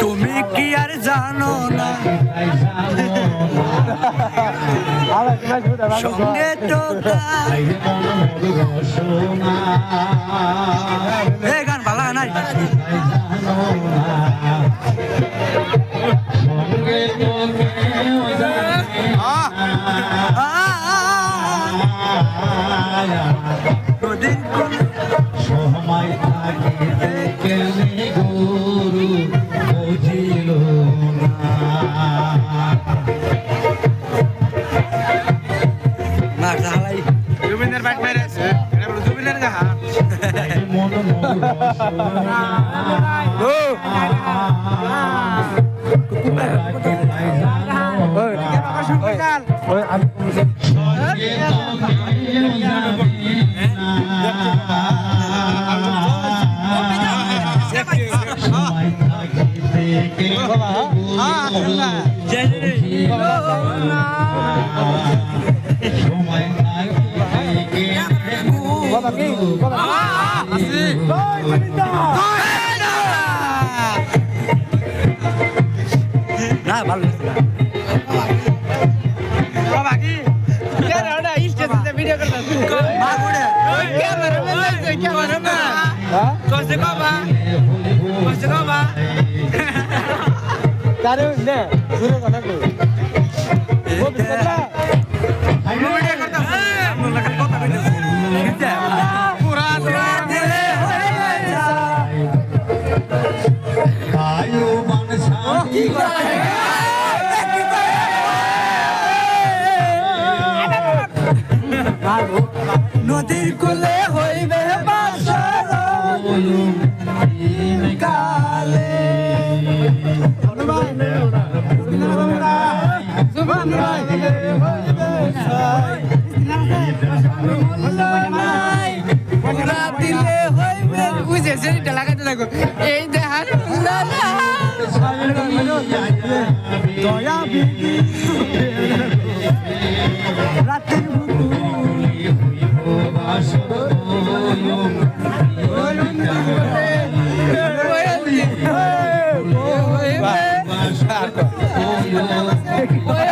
তুমি কি আর জানো না সঙ্গে তো গান ভালো নাই সময় থাকিতে কেনে গুরু বুঝিল না চালাই জুবিনের বাইক মেরে আছে এটা বলো জুবিনের গাহা মন না ভালো বাবা কি ক্যামেরা স্টেজে ভিডিও করতে মাগুড়ে ক্যামেরা কষ্ট বাবা কষ্ট বাবা তারে নে শুরু কথা কই ও বিসমিল্লাহ ভিডিও করতে আমরা কথা কইতেছি পুরা দিলে হয়ে আয়ু মান শান্তি নদীর কোলে হইবে বাসর কালে দিলে হইবে বুঝে সেটা লাগাতে থাকো এই দেখার দয়া বিধি রাতের ওই